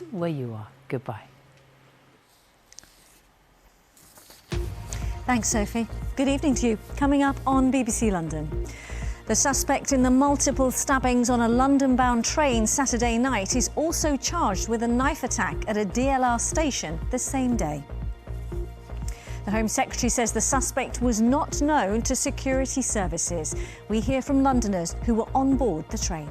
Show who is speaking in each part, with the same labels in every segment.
Speaker 1: us where you are. Goodbye.
Speaker 2: Thanks, Sophie. Good evening to you. Coming up on BBC London. The suspect in the multiple stabbings on a London-bound train Saturday night is also charged with a knife attack at a DLR station the same day. The Home Secretary says the suspect was not known to security services. We hear from Londoners who were on board the train.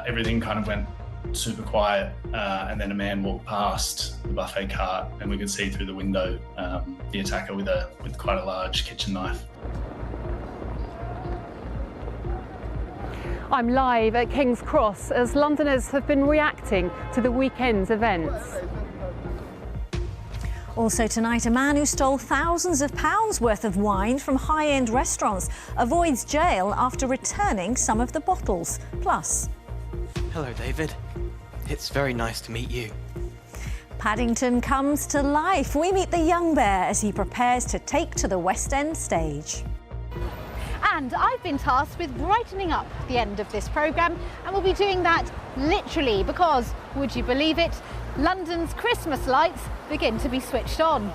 Speaker 3: Everything kind of went super quiet, and then a man walked past the buffet cart, and we could see through the window the attacker with quite a large kitchen knife.
Speaker 4: I'm live at King's Cross as Londoners have been reacting to the weekend's events.
Speaker 2: Also tonight, a man who stole thousands of pounds worth of wine from high-end restaurants avoids jail after returning some of the bottles. Plus...
Speaker 5: Hello, David. It's very nice to meet you.
Speaker 2: Paddington comes to life. We meet the young bear as he prepares to take to the West End stage.
Speaker 6: And I've been tasked with brightening up the end of this programme, and we'll be doing that literally because, would you believe it, London's Christmas lights begin to be switched on.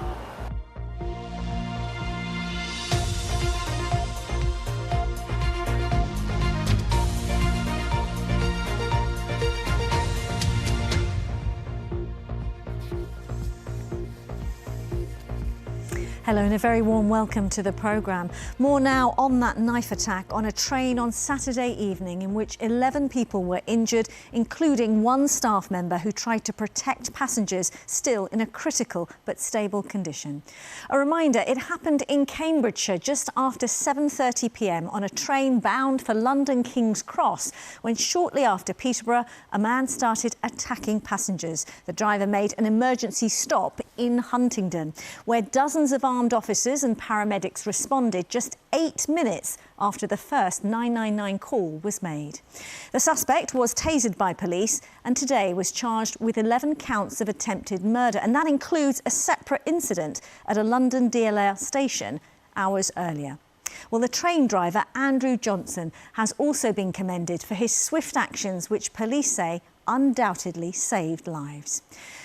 Speaker 2: Hello and a very warm welcome to the programme. More now on that knife attack on a train on Saturday evening in which 11 people were injured, including one staff member who tried to protect passengers still in a critical but stable condition. A reminder, it happened in Cambridgeshire just after 7:30 p.m. on a train bound for London King's Cross when shortly after Peterborough a man started attacking passengers. The driver made an emergency stop in Huntingdon where dozens of armed officers and paramedics responded just 8 minutes after the first 999 call was made. The suspect was tasered by police and today was charged with 11 counts of attempted murder, and that includes a separate incident at a London DLR station hours earlier. Well, the train driver, Andrew Johnson, has also been commended for his swift actions, which police say undoubtedly saved lives.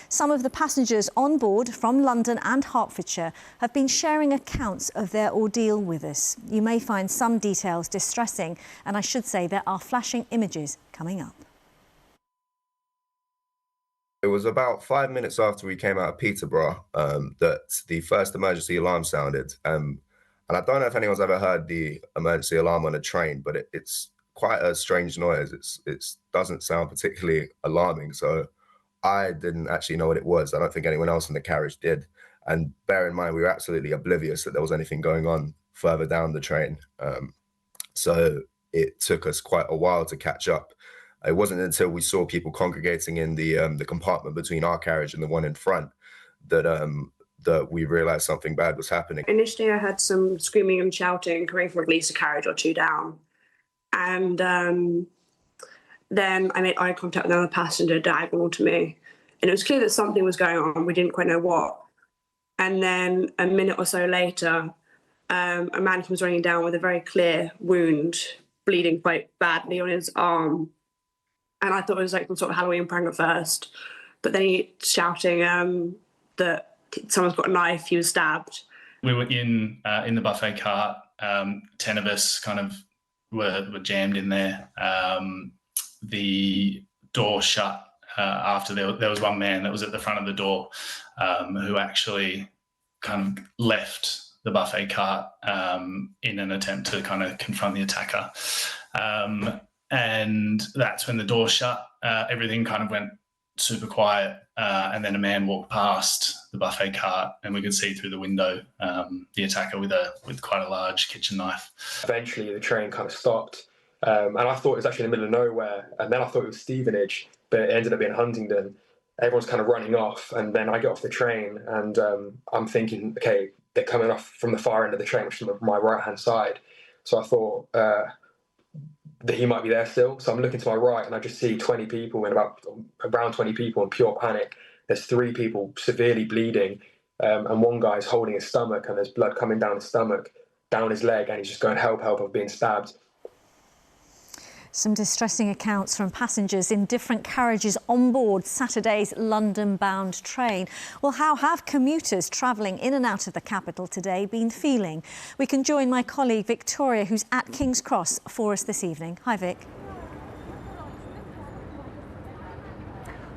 Speaker 2: Some of the passengers on board from London and Hertfordshire have been sharing accounts of their ordeal with us. You may find some details distressing, and I should say there are flashing images coming up.
Speaker 7: It was about 5 minutes after we came out of Peterborough that the first emergency alarm sounded. And I don't know if anyone's ever heard the emergency alarm on a train, but it's quite a strange noise. It doesn't sound particularly alarming. So I didn't actually know what it was. I don't think anyone else in the carriage did. And bear in mind, we were absolutely oblivious that there was anything going on further down the train. So it took us quite a while to catch up. It wasn't until we saw people congregating in the compartment between our carriage and the one in front that we realised something bad was happening.
Speaker 8: Initially, I had some screaming and shouting coming from at least a carriage or two down. And then I made eye contact with another passenger diagonal to me. And it was clear that something was going on. We didn't quite know what. And then a minute or so later, a man comes running down with a very clear wound, bleeding quite badly on his arm. And I thought it was like some sort of Halloween prank at first. But then he shouting that someone's got a knife, he was stabbed.
Speaker 3: We were in the buffet cart. 10 of us kind of were jammed in there. The door shut after there was one man that was at the front of the door who actually kind of left the buffet cart in an attempt to kind of confront the attacker. And that's when the door shut. Everything kind of went super quiet. And then a man walked past the buffet cart and we could see through the window the attacker with quite a large kitchen knife.
Speaker 9: Eventually the train kind of stopped. And I thought it was actually in the middle of nowhere. And then I thought it was Stevenage, but it ended up being Huntingdon. Everyone's kind of running off. And then I get off the train and I'm thinking, okay, they're coming off from the far end of the train, which is my right-hand side. So I thought that he might be there still. So I'm looking to my right and I just see 20 people and around 20 people in pure panic. There's 3 people severely bleeding and one guy's holding his stomach and there's blood coming down his stomach, down his leg, and he's just going, help, help, I'm being stabbed.
Speaker 2: Some distressing accounts from passengers in different carriages on board Saturday's London-bound train. Well, how have commuters travelling in and out of the capital today been feeling? We can join my colleague Victoria, who's at King's Cross, for us this evening. Hi, Vic.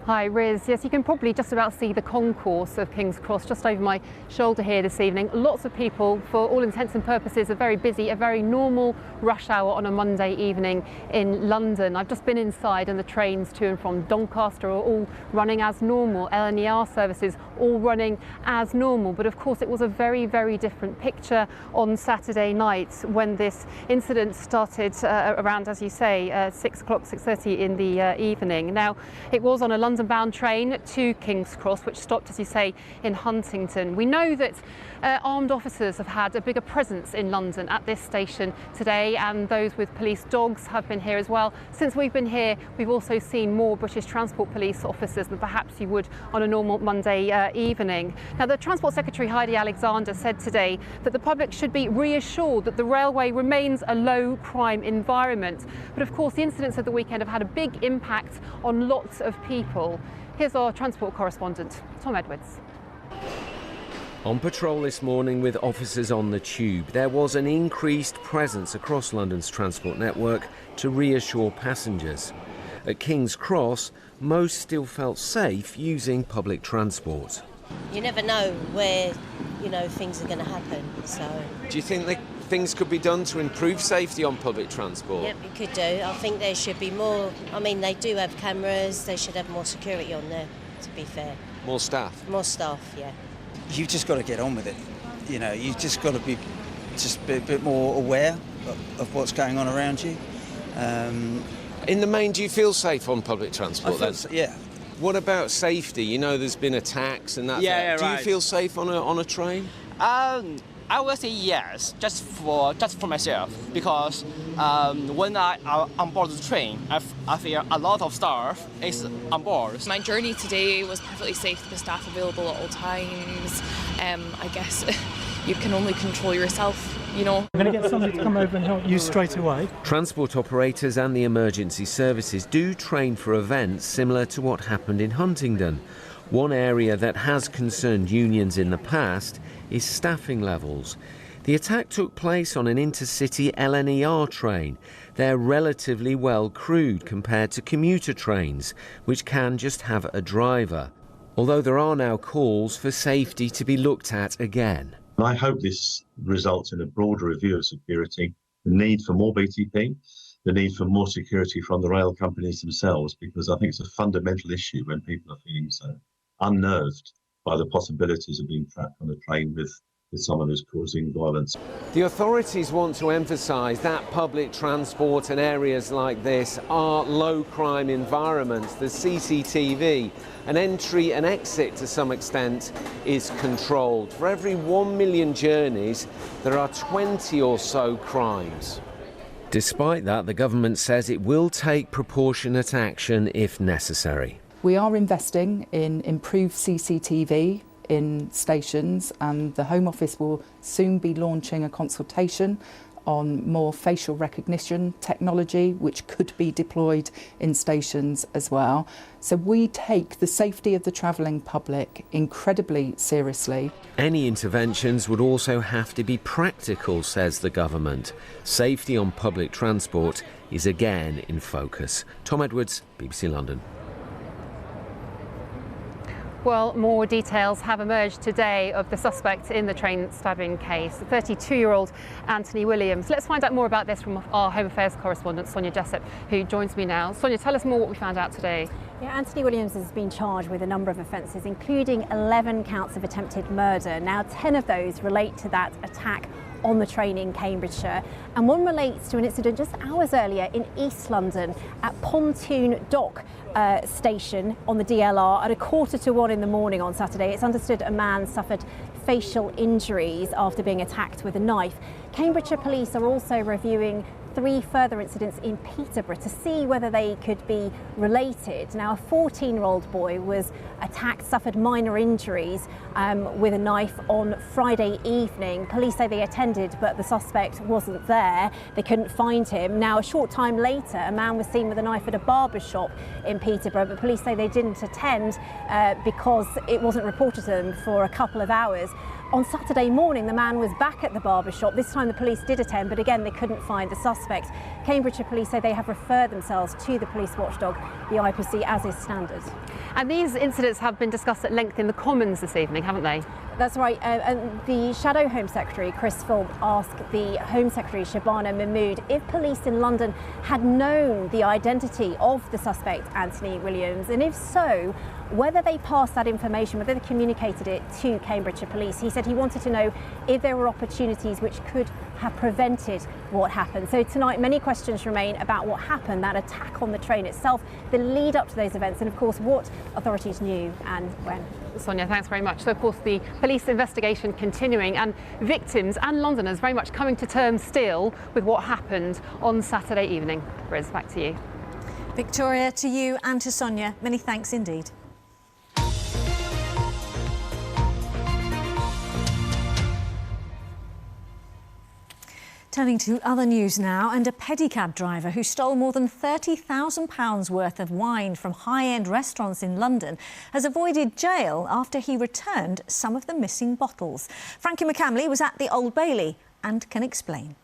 Speaker 4: Hi, Riz. Yes, you can probably just about see the concourse of King's Cross just over my shoulder here this evening. Lots of people, for all intents and purposes, are very busy, a very normal rush hour on a Monday evening in London. I've just been inside and the trains to and from Doncaster are all running as normal. LNER services all running as normal. But of course, it was a very, very different picture on Saturday night when this incident started around, as you say, 6:30 in the evening. Now, it was on a London-bound train to King's Cross, which stopped, as you say, in Huntingdon. We know that armed officers have had a bigger presence in London at this station today, and those with police dogs have been here as well. Since we've been here, we've also seen more British Transport Police officers than perhaps you would on a normal Monday evening. Now, the Transport Secretary Heidi Alexander said today that the public should be reassured that the railway remains a low-crime environment. But of course, the incidents of the weekend have had a big impact on lots of people. Here's our transport correspondent, Tom Edwards.
Speaker 1: On patrol this morning with officers on the tube, there was an increased presence across London's transport network to reassure passengers. At King's Cross, most still felt safe using public transport.
Speaker 10: You never know where, things are going to happen, so...
Speaker 1: Do you think that things could be done to improve safety on public transport?
Speaker 10: Yep, you could do. I think there should be more... they do have cameras, they should have more security on there, to be fair.
Speaker 1: More staff?
Speaker 10: More staff, yeah.
Speaker 11: You've just got to get on with it. You've just got to be a bit more aware of what's going on around you.
Speaker 1: In the main, do you feel safe on public transport then?
Speaker 11: Yeah.
Speaker 1: What about safety? There's been attacks and that.
Speaker 12: Yeah,
Speaker 1: do
Speaker 12: right.
Speaker 1: you feel safe on a train?
Speaker 12: I would say yes, just for myself, because when I'm on board the train, I feel a lot of staff is on board.
Speaker 13: My journey today was perfectly safe with staff available at all times. I guess you can only control yourself,
Speaker 14: We're going to get somebody to come over and help you straight away.
Speaker 1: Transport operators and the emergency services do train for events similar to what happened in Huntingdon. One area that has concerned unions in the past is staffing levels. The attack took place on an intercity LNER train. They're relatively well crewed compared to commuter trains, which can just have a driver. Although there are now calls for safety to be looked at again.
Speaker 15: I hope this results in a broader review of security, the need for more BTP, the need for more security from the rail companies themselves, because I think it's a fundamental issue when people are feeling so unnerved by the possibilities of being trapped on a train with someone who's causing violence.
Speaker 1: The authorities want to emphasise that public transport and areas like this are low-crime environments. The CCTV, an entry and exit to some extent, is controlled. For every 1 million journeys, there are 20 or so crimes. Despite that, the government says it will take proportionate action if necessary.
Speaker 16: We are investing in improved CCTV in stations, and the Home Office will soon be launching a consultation on more facial recognition technology, which could be deployed in stations as well. So we take the safety of the travelling public incredibly seriously.
Speaker 1: Any interventions would also have to be practical, says the government. Safety on public transport is again in focus. Tom Edwards, BBC London.
Speaker 4: Well, more details have emerged today of the suspect in the train stabbing case, 32-year-old Anthony Williams. Let's find out more about this from our Home Affairs correspondent, Sonia Jessup, who joins me now. Sonia, tell us more what we found out today.
Speaker 17: Yeah, Anthony Williams has been charged with a number of offences, including 11 counts of attempted murder. Now, 10 of those relate to that attack on the train in Cambridgeshire, and one relates to an incident just hours earlier in East London at Pontoon Dock station on the DLR at 1:45 in the morning on Saturday. It's understood a man suffered facial injuries after being attacked with a knife. Cambridgeshire police are also reviewing 3 further incidents in Peterborough to see whether they could be related. Now, a 14-year-old boy was attacked, suffered minor injuries with a knife on Friday evening. Police say they attended, but the suspect wasn't there. They couldn't find him. Now, a short time later, a man was seen with a knife at a barber shop in Peterborough, but police say they didn't attend because it wasn't reported to them for a couple of hours. On Saturday morning, the man was back at the barber shop. This time the police did attend, but again, they couldn't find the suspect. Cambridgeshire police say they have referred themselves to the police watchdog, the IPC, as is standard.
Speaker 4: And these incidents have been discussed at length in the Commons this evening, haven't they?
Speaker 17: That's right. And the Shadow Home Secretary, Chris Philp, asked the Home Secretary, Shabana Mahmood, if police in London had known the identity of the suspect, Anthony Williams, and if so, whether they passed that information, whether they communicated it to Cambridgeshire police. He said he wanted to know if there were opportunities which could have prevented what happened. So tonight, many questions remain about what happened, that attack on the train itself, the lead up to those events, and of course, what authorities knew and when.
Speaker 4: Sonia, thanks very much. So, of course, the police investigation continuing and victims and Londoners very much coming to terms still with what happened on Saturday evening. Riz, back to you.
Speaker 2: Victoria, to you and to Sonia, many thanks indeed. Turning to other news now, and a pedicab driver who stole more than £30,000 worth of wine from high-end restaurants in London has avoided jail after he returned some of the missing bottles. Frankie McCamley was at the Old Bailey and can explain.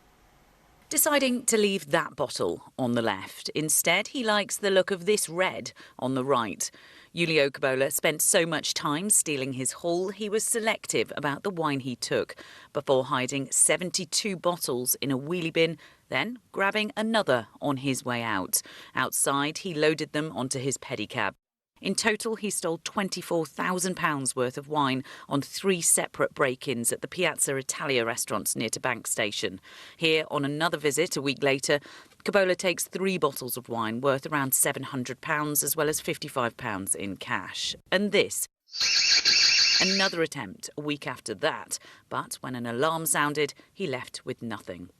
Speaker 18: Deciding to leave that bottle on the left. Instead, he likes the look of this red on the right. Julio Cabola spent so much time stealing his haul, he was selective about the wine he took, before hiding 72 bottles in a wheelie bin, then grabbing another on his way out. Outside, he loaded them onto his pedicab. In total, he stole £24,000 worth of wine on 3 separate break-ins at the Piazza Italia restaurants near to Bank Station. Here, on another visit a week later, Cabola takes 3 bottles of wine worth around £700 as well as £55 in cash. And this, another attempt a week after that. But when an alarm sounded, he left with nothing.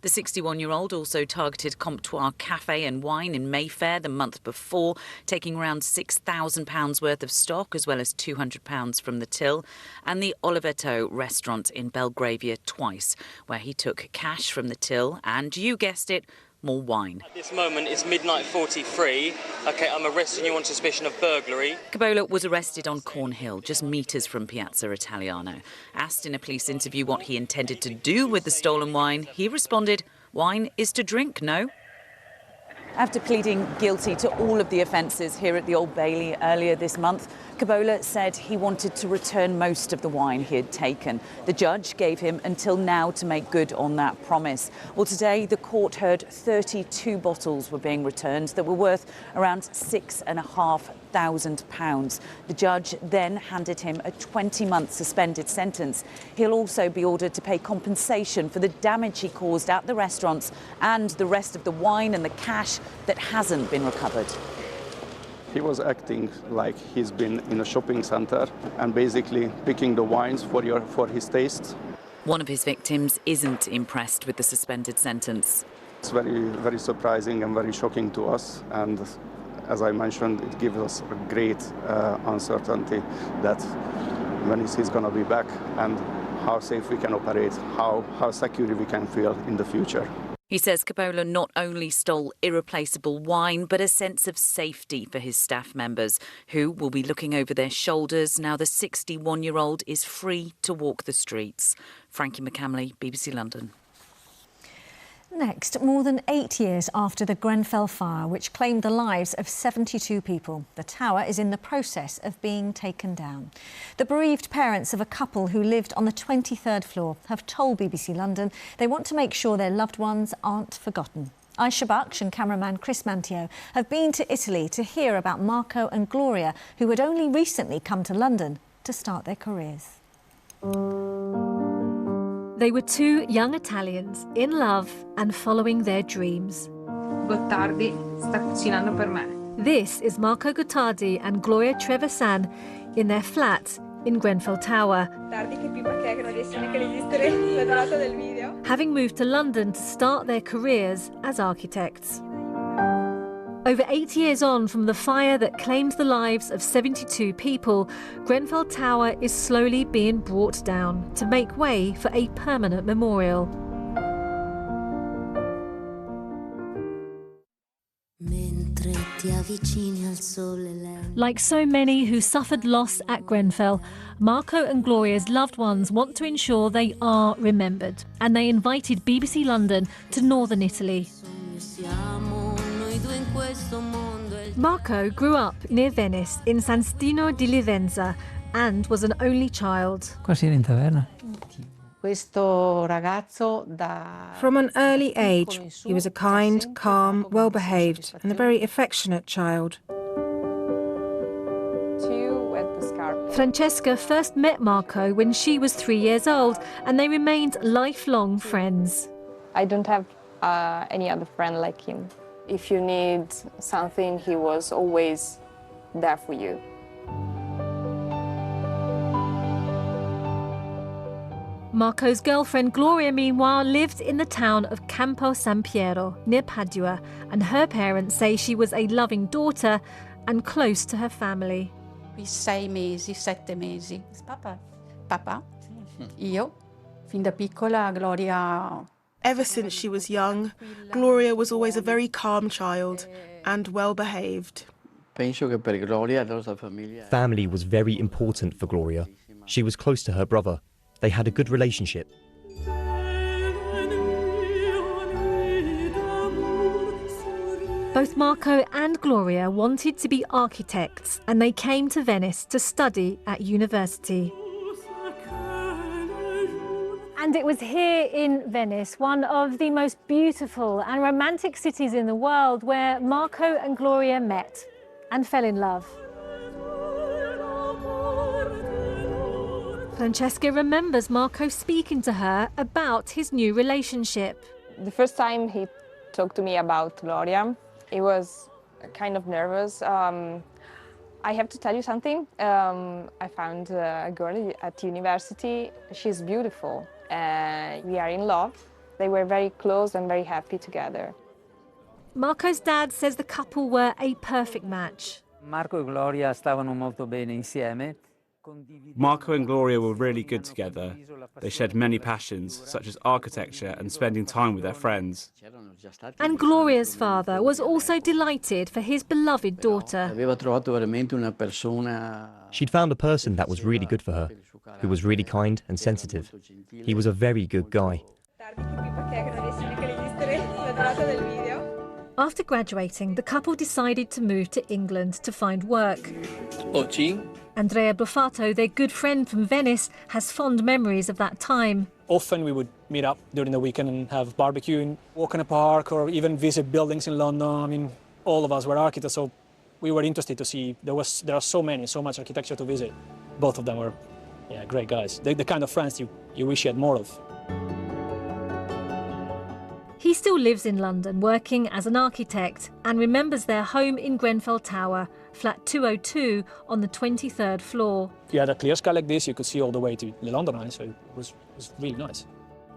Speaker 18: The 61-year-old also targeted Comptoir Cafe and Wine in Mayfair the month before, taking around £6,000 worth of stock as well as £200 from the till, and the Oliveto restaurant in Belgravia twice, where he took cash from the till and, you guessed it, more wine.
Speaker 19: At this moment, it's midnight 43. OK, I'm arresting you on suspicion of burglary.
Speaker 18: Cabola was arrested on Cornhill, just metres from Piazza Italiano. Asked in a police interview what he intended to do with the stolen wine, he responded, "Wine is to drink, no?" After pleading guilty to all of the offences here at the Old Bailey earlier this month, Cabola said he wanted to return most of the wine he had taken. The judge gave him until now to make good on that promise. Well, today the court heard 32 bottles were being returned that were worth around £6,500. The judge then handed him a 20-month suspended sentence. He'll also be ordered to pay compensation for the damage he caused at the restaurants and the rest of the wine and the cash that hasn't been recovered.
Speaker 20: He was acting like he's been in a shopping centre and basically picking the wines for his taste.
Speaker 18: One of his victims isn't impressed with the suspended sentence.
Speaker 20: It's very, very surprising and very shocking to us, and as I mentioned, it gives us a great uncertainty that when he's going to be back and how safe we can operate, how secure we can feel in the future.
Speaker 18: He says Cabola not only stole irreplaceable wine, but a sense of safety for his staff members, who will be looking over their shoulders now the 61-year-old is free to walk the streets. Frankie McCamley, BBC London.
Speaker 2: Next, more than 8 years after the Grenfell fire, which claimed the lives of 72 people, the tower is in the process of being taken down. The bereaved parents of a couple who lived on the 23rd floor have told BBC London they want to make sure their loved ones aren't forgotten. Aisha Baksh and cameraman Chris Mantio have been to Italy to hear about Marco and Gloria, who had only recently come to London to start their careers.
Speaker 21: They were 2 young Italians in love and following their dreams.
Speaker 22: Gottardi sta cucinando per me.
Speaker 21: This is Marco Gottardi and Gloria Trevisan in their flat in Grenfell Tower, having moved to London to start their careers as architects. Over 8 years on from the fire that claimed the lives of 72 people, Grenfell Tower is slowly being brought down to make way for a permanent memorial. Like so many who suffered loss at Grenfell, Marco and Gloria's loved ones want to ensure they are remembered, and they invited BBC London to northern Italy. Marco grew up near Venice in San Stino di Livenza and was an only child.
Speaker 5: Quasi in taverna.
Speaker 6: From an early age, he was a kind, calm, well-behaved and a very affectionate child.
Speaker 21: Francesca first met Marco when she was 3 years old, and they remained lifelong friends.
Speaker 23: I don't have any other friend like him. If you need something, he was always there for you.
Speaker 21: Marco's girlfriend Gloria, meanwhile, lived in the town of Campo San Piero, near Padua, and her parents say she was a loving daughter and close to her family.
Speaker 24: 6 mesi, 7 mesi. Papà? Io? Fin da piccola, Gloria.
Speaker 25: Ever since she was young, Gloria was always a very calm child and well-behaved.
Speaker 26: Family was very important for Gloria. She was close to her brother. They had a good relationship.
Speaker 21: Both Marco and Gloria wanted to be architects, and they came to Venice to study at university. And it was here in Venice, one of the most beautiful and romantic cities in the world, where Marco and Gloria met and fell in love. Francesca remembers Marco speaking to her about his new relationship.
Speaker 23: The first time he talked to me about Gloria, he was kind of nervous. I have to tell you something. I found a girl at university. She's beautiful. We are in love. They were very close and very happy together.
Speaker 21: Marco's dad says the couple were a perfect match.
Speaker 5: Marco e Gloria stavano molto bene insieme.
Speaker 27: Marco and Gloria were really good together. They shared many passions, such as architecture and spending time with their friends.
Speaker 21: And Gloria's father was also delighted for his beloved daughter.
Speaker 26: She'd found a person that was really good for her, who was really kind and sensitive. He was a very good guy.
Speaker 21: After graduating, the couple decided to move to England to find work. Andrea Buffato, their good friend from Venice, has fond memories of that time.
Speaker 28: Often we would meet up during the weekend and have barbecue, walk in a park, or even visit buildings in London. I mean, all of us were architects, so we were interested to see. There are so much architecture to visit. Both of them were, great guys. The kind of friends you wish you had more of.
Speaker 21: He still lives in London, working as an architect, and remembers their home in Grenfell Tower, flat 202, on the 23rd floor.
Speaker 28: If you had a clear sky like this, you could see all the way to the London Eye, so it was really nice.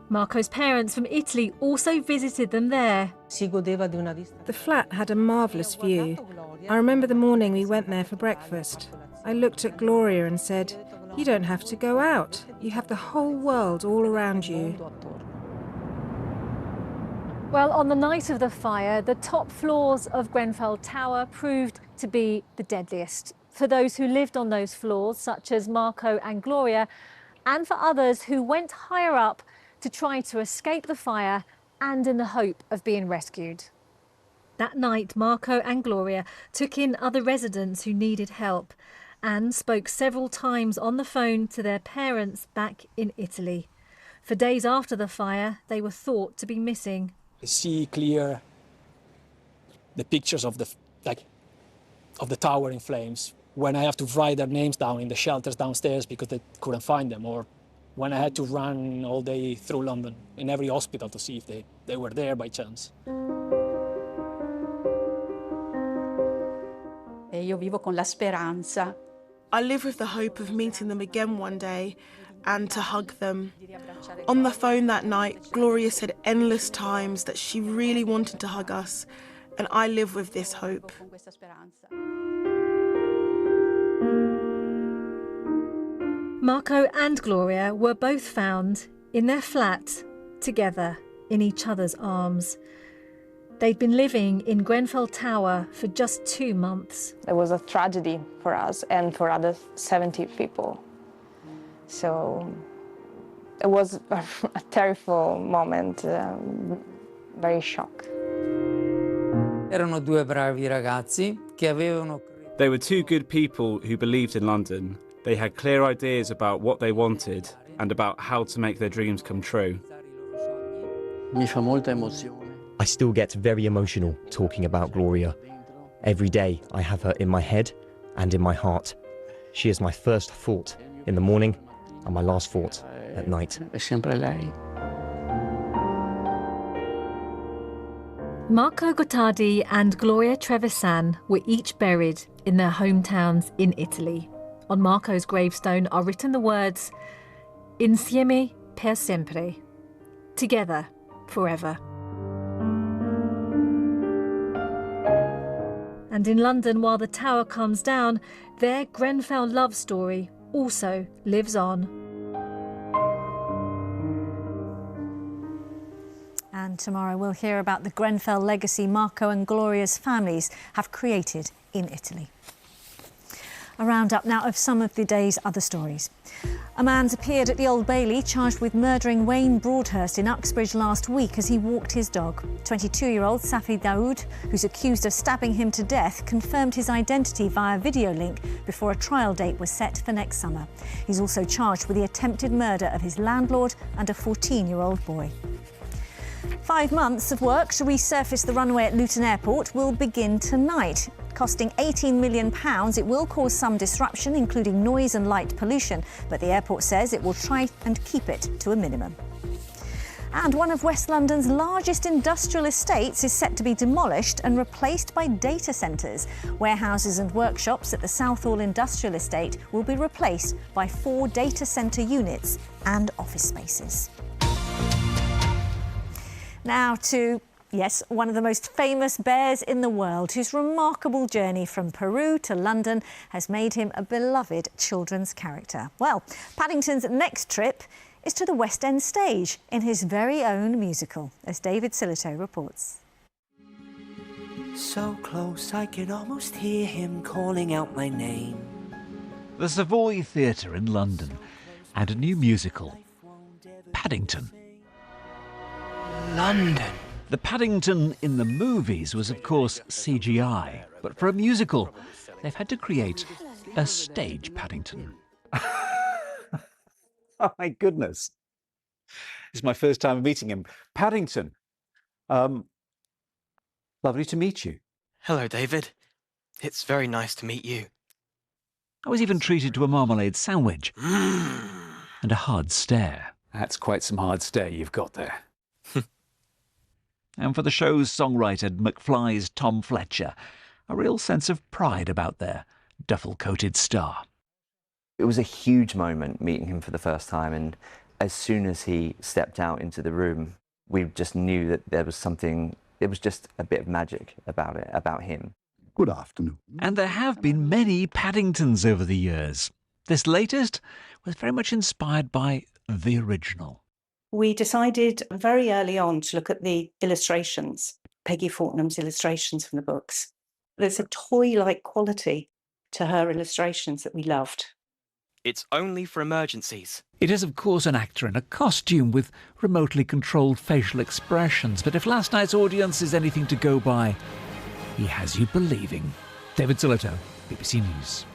Speaker 21: Marco's parents from Italy also visited them there.
Speaker 6: The flat had a marvellous view. I remember the morning we went there for breakfast. I looked at Gloria and said, "You don't have to go out. You have the whole world all around you."
Speaker 21: Well, on the night of the fire, the top floors of Grenfell Tower proved to be the deadliest. For those who lived on those floors, such as Marco and Gloria, and for others who went higher up to try to escape the fire and in the hope of being rescued. That night, Marco and Gloria took in other residents who needed help and spoke several times on the phone to their parents back in Italy. For days after the fire, they were thought to be missing.
Speaker 28: See clear the pictures of the tower in flames, when I have to write their names down in the shelters downstairs because they couldn't find them, or when I had to run all day through London in every hospital to see if they were there by chance.
Speaker 24: Io vivo con la speranza
Speaker 25: I live with the hope of meeting them again one day and to hug them. On the phone that night, Gloria said endless times that she really wanted to hug us, and I live with this hope.
Speaker 21: Marco and Gloria were both found in their flat, together, in each other's arms. They'd been living in Grenfell Tower for just 2 months.
Speaker 23: It was a tragedy for us and for other 70 people. So it was a terrible moment, very shock.
Speaker 5: Erano due bravi ragazzi che avevano.
Speaker 27: They were two good people who believed in London. They had clear ideas about what they wanted and about how to make their dreams come true.
Speaker 5: Mi fa molta emozione.
Speaker 26: I still get very emotional talking about Gloria. Every day I have her in my head and in my heart. She is my first thought in the morning and my last thought at night.
Speaker 5: È sempre lei.
Speaker 21: Marco Gottardi and Gloria Trevisan were each buried in their hometowns in Italy. On Marco's gravestone are written the words, "Insieme per sempre," together forever. And in London, while the tower comes down, their Grenfell love story also lives on.
Speaker 2: And tomorrow we'll hear about the Grenfell legacy Marco and Gloria's families have created in Italy. A roundup now of some of the day's other stories. A man's appeared at the Old Bailey charged with murdering Wayne Broadhurst in Uxbridge last week as he walked his dog. 22-year-old Safi Daoud, who's accused of stabbing him to death, confirmed his identity via video link before a trial date was set for next summer. He's also charged with the attempted murder of his landlord and a 14-year-old boy. 5 months of work to resurface the runway at Luton Airport will begin tonight. Costing £18 million, it will cause some disruption, including noise and light pollution, but the airport says it will try and keep it to a minimum. And one of West London's largest industrial estates is set to be demolished and replaced by data centres. Warehouses and workshops at the Southall Industrial Estate will be replaced by 4 data centre units and office spaces. Now to, yes, one of the most famous bears in the world, whose remarkable journey from Peru to London has made him a beloved children's character. Well, Paddington's next trip is to the West End stage in his very own musical, as David Silito reports.
Speaker 3: So close I could almost hear him calling out my name.
Speaker 7: The Savoy Theatre in London, and a new musical, Paddington.
Speaker 3: London.
Speaker 7: The Paddington in the movies was, of course, CGI, but for a musical, they've had to create a stage Paddington.
Speaker 8: Oh, my goodness. This is my first time meeting him. Paddington. Lovely to meet you.
Speaker 3: Hello, David. It's very nice to meet you.
Speaker 7: I was even treated to a marmalade sandwich and a hard stare.
Speaker 8: That's quite some hard stare you've got there.
Speaker 7: And for the show's songwriter, McFly's Tom Fletcher, a real sense of pride about their duffel-coated star.
Speaker 9: It was a huge moment meeting him for the first time, and as soon as he stepped out into the room, we just knew that there was something, it was just a bit of magic about it, about him.
Speaker 7: Good afternoon. And there have been many Paddingtons over the years. This latest was very much inspired by the original.
Speaker 10: We decided very early on to look at the illustrations, Peggy Fortnam's illustrations from the books. There's a toy-like quality to her illustrations that we loved.
Speaker 3: It's only for emergencies.
Speaker 7: It is, of course, an actor in a costume with remotely controlled facial expressions, but if last night's audience is anything to go by, he has you believing. David Silito, BBC News.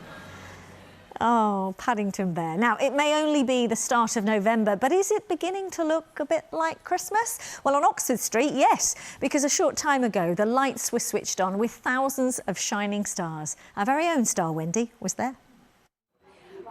Speaker 2: Oh, Paddington Bear. Now, it may only be the start of November, but is it beginning to look a bit like Christmas? Well, on Oxford Street, yes, because a short time ago, the lights were switched on with thousands of shining stars. Our very own star, Wendy, was there.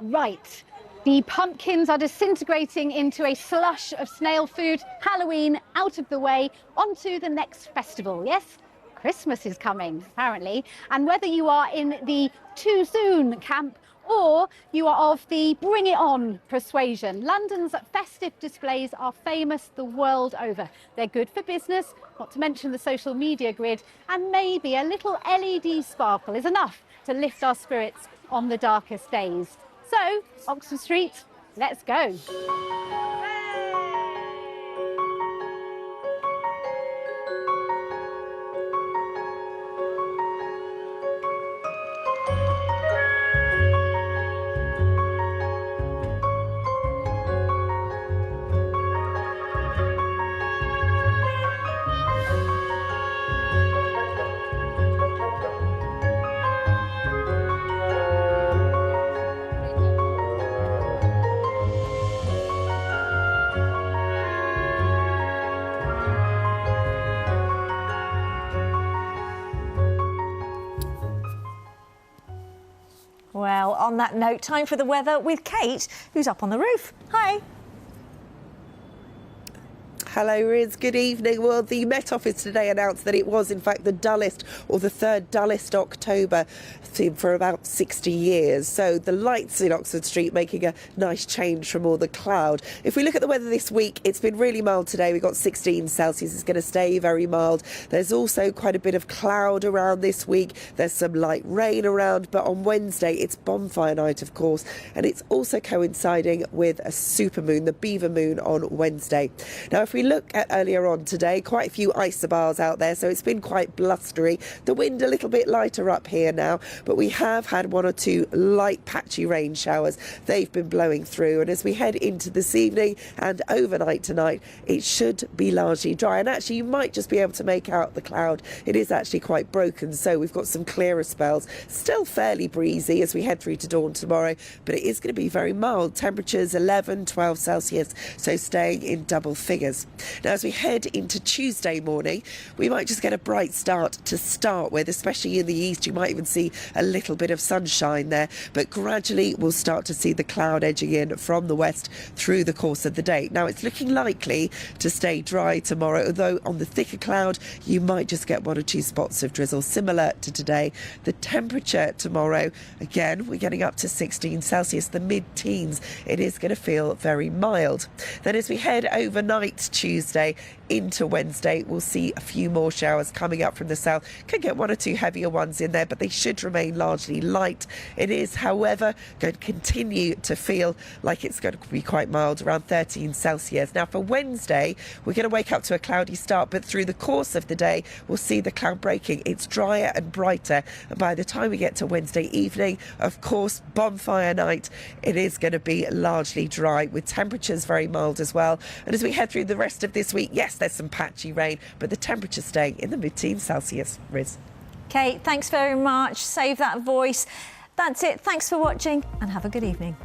Speaker 11: Right. The pumpkins are disintegrating into a slush of snail food. Halloween out of the way, on to the next festival, yes? Christmas is coming, apparently. And whether you are in the too soon camp or you are of the bring it on persuasion. London's festive displays are famous the world over. They're good for business, not to mention the social media grid, and maybe a little LED sparkle is enough to lift our spirits on the darkest days. So, Oxford Street, let's go.
Speaker 2: Well, on that note, time for the weather with Kate, who's up on the roof. Hi.
Speaker 1: Hello, Riz. Good evening. Well, the Met Office today announced that it was, in fact, the dullest, or the third dullest October for about 60 years. So the lights in Oxford Street making a nice change from all the cloud. If we look at the weather this week, it's been really mild today. We've got 16 Celsius. It's going to stay very mild. There's also quite a bit of cloud around this week. There's some light rain around, but on Wednesday, it's bonfire night, of course. And it's also coinciding with a supermoon, the Beaver Moon, on Wednesday. Now, if we look at earlier on today, quite a few isobars out there, so it's been quite blustery. The wind a little bit lighter up here now, but we have had one or two light patchy rain showers. They've been blowing through, and as we head into this evening and overnight tonight, it should be largely dry. And actually, you might just be able to make out the cloud. It is actually quite broken, so we've got some clearer spells. Still fairly breezy as we head through to dawn tomorrow, but it is going to be very mild. Temperatures 11, 12 Celsius, so staying in double figures. Now, as we head into Tuesday morning, we might just get a bright start to start with, especially in the east. You might even see a little bit of sunshine there, but gradually we'll start to see the cloud edging in from the west through the course of the day. Now, it's looking likely to stay dry tomorrow, although on the thicker cloud, you might just get one or two spots of drizzle, similar to today. The temperature tomorrow, again, we're getting up to 16 Celsius, the mid-teens. It is going to feel very mild. Then as we head overnight Tuesday into Wednesday, we'll see a few more showers coming up from the south. Could get one or two heavier ones in there, but they should remain largely light. It is, however, going to continue to feel like it's going to be quite mild, around 13 Celsius. Now, for Wednesday, we're going to wake up to a cloudy start, but through the course of the day, we'll see the cloud breaking. It's drier and brighter, and by the time we get to Wednesday evening, of course, bonfire night, it is going to be largely dry, with temperatures very mild as well. And as we head through the rest of this week, yes, there's some patchy rain, but the temperature staying in the mid-teens Celsius. Riz.
Speaker 2: Kate, thanks very much. Save that voice. That's it. Thanks for watching and have a good evening.